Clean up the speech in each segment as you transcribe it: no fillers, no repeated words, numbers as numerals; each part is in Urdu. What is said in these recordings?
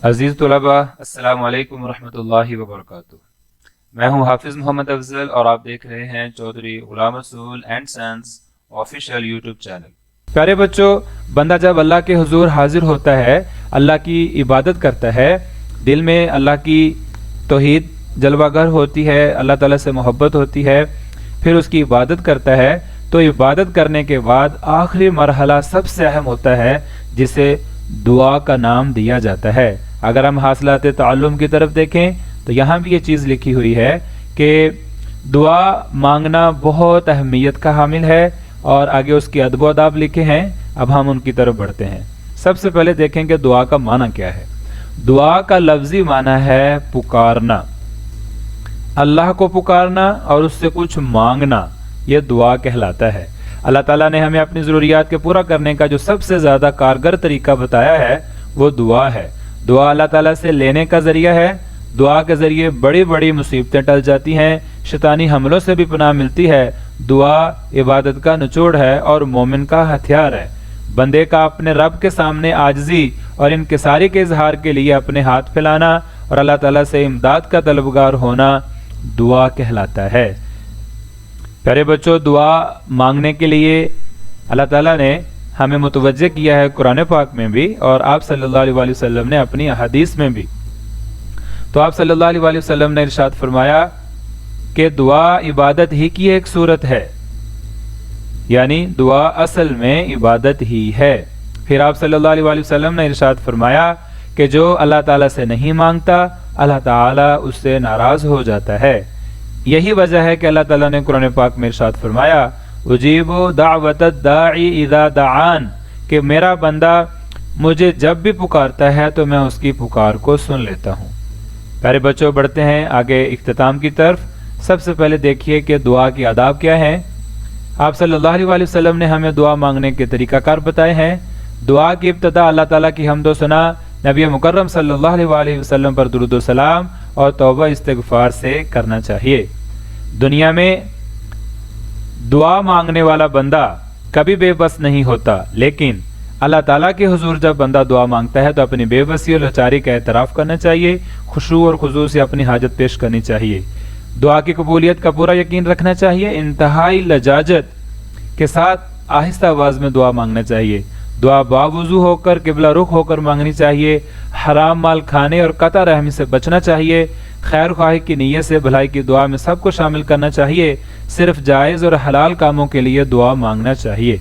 عزیز طلباء، السلام علیکم ورحمۃ اللہ وبرکاتہ۔ میں ہوں حافظ محمد افضل اور آپ دیکھ رہے ہیں چودھری غلام رسول and since official YouTube channel. پیارے بچوں، بندہ جب اللہ کے حضور حاضر ہوتا ہے، اللہ کی عبادت کرتا ہے، دل میں اللہ کی توحید جلوہ گر ہوتی ہے، اللہ تعالیٰ سے محبت ہوتی ہے، پھر اس کی عبادت کرتا ہے، تو عبادت کرنے کے بعد آخری مرحلہ سب سے اہم ہوتا ہے جسے دعا کا نام دیا جاتا ہے۔ اگر ہم حاصلات تعلم کی طرف دیکھیں تو یہاں بھی یہ چیز لکھی ہوئی ہے کہ دعا مانگنا بہت اہمیت کا حامل ہے، اور آگے اس کے ادب و آداب لکھے ہیں۔ اب ہم ان کی طرف بڑھتے ہیں۔ سب سے پہلے دیکھیں کہ دعا کا معنی کیا ہے۔ دعا کا لفظی معنی ہے پکارنا، اللہ کو پکارنا اور اس سے کچھ مانگنا، یہ دعا کہلاتا ہے۔ اللہ تعالیٰ نے ہمیں اپنی ضروریات کے پورا کرنے کا جو سب سے زیادہ کارگر طریقہ بتایا ہے وہ دعا ہے۔ دعا اللہ تعالیٰ سے لینے کا ذریعہ ہے۔ دعا کے ذریعے بڑی بڑی مصیبتیں ٹل جاتی ہیں، شیطانی حملوں سے بھی پناہ ملتی ہے۔ دعا عبادت کا نچوڑ ہے اور مومن کا ہتھیار ہے۔ بندے کا اپنے رب کے سامنے عاجزی اور انکساری کے اظہار کے لیے اپنے ہاتھ پھیلانا اور اللہ تعالیٰ سے امداد کا طلبگار ہونا دعا کہلاتا ہے۔ پیارے بچوں، دعا مانگنے کے لیے اللہ تعالیٰ نے ہمیں متوجہ کیا ہے قرآن پاک میں بھی، اور آپ صلی اللہ علیہ وسلم نے اپنی احادیث میں بھی۔ تو آپ صلی اللہ علیہ وسلم نے ارشاد فرمایا کہ دعا عبادت ہی کی ایک صورت ہے، یعنی دعا اصل میں عبادت ہی ہے۔ پھر آپ صلی اللہ علیہ وسلم نے ارشاد فرمایا کہ جو اللہ تعالیٰ سے نہیں مانگتا، اللہ تعالیٰ اس سے ناراض ہو جاتا ہے۔ یہی وجہ ہے کہ اللہ تعالیٰ نے قرآن پاک میں ارشاد فرمایا اجیب دعوت الداعی اذا دعان، کہ میرا بندہ مجھے جب بھی پکارتا ہے تو میں اس کی پکار کو سن لیتا ہوں۔ پیارے بچوں، بڑھتے ہیں آگے اختتام کی طرف۔ سب سے پہلے دیکھیے کہ دعا کی آداب کیا ہیں۔ آپ صلی اللہ علیہ وسلم نے ہمیں دعا مانگنے کے طریقہ کار بتائے ہیں۔ دعا کی ابتدا اللہ تعالیٰ کی حمد و ثنا، نبی مکرم صلی اللہ علیہ وسلم پر درود و سلام اور توبہ استغفار سے کرنا چاہیے۔ دنیا میں دعا مانگنے والا بندہ کبھی بے بس نہیں ہوتا، لیکن اللہ تعالیٰ کے حضور جب بندہ دعا مانگتا ہے تو اپنی بے بسی اور لاچاری کا اعتراف کرنا چاہیے، خشوع اور خضوع سے اپنی حاجت پیش کرنی چاہیے، دعا کی قبولیت کا پورا یقین رکھنا چاہیے، انتہائی لجاجت کے ساتھ آہستہ آواز میں دعا مانگنا چاہیے، دعا باوضو ہو کر قبلہ رخ ہو کر مانگنی چاہیے، حرام مال کھانے اور قطع رحمی سے بچنا چاہیے، خیر خواہی کی نیت سے بھلائی کی دعا میں سب کو شامل کرنا چاہیے، صرف جائز اور حلال کاموں کے لیے دعا مانگنا چاہیے۔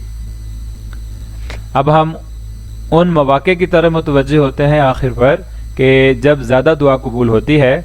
اب ہم ان مواقع کی طرف متوجہ ہوتے ہیں آخر پر کہ جب زیادہ دعا قبول ہوتی ہے۔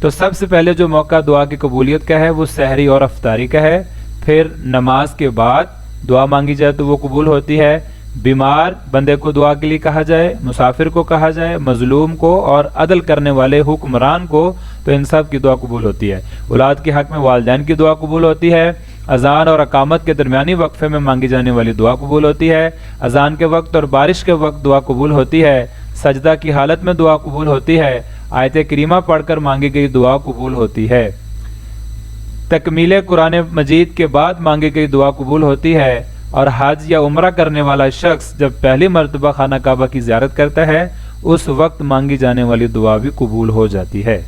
تو سب سے پہلے جو موقع دعا کی قبولیت کا ہے وہ سحری اور افطاری کا ہے، پھر نماز کے بعد دعا مانگی جائے تو وہ قبول ہوتی ہے، بیمار بندے کو دعا کے لیے کہا جائے، مسافر کو کہا جائے، مظلوم کو اور عدل کرنے والے حکمران کو، تو ان سب کی دعا قبول ہوتی ہے۔ اولاد کے حق میں والدین کی دعا قبول ہوتی ہے، اذان اور اقامت کے درمیانی وقفے میں مانگی جانے والی دعا قبول ہوتی ہے، اذان کے وقت اور بارش کے وقت دعا قبول ہوتی ہے، سجدہ کی حالت میں دعا قبول ہوتی ہے، آیت کریمہ پڑھ کر مانگی گئی دعا قبول ہوتی ہے، تکمیل قرآن مجید کے بعد مانگی گئی دعا قبول ہوتی ہے، اور حج یا عمرہ کرنے والا شخص جب پہلی مرتبہ خانہ کعبہ کی زیارت کرتا ہے اس وقت مانگی جانے والی دعا بھی قبول ہو جاتی ہے۔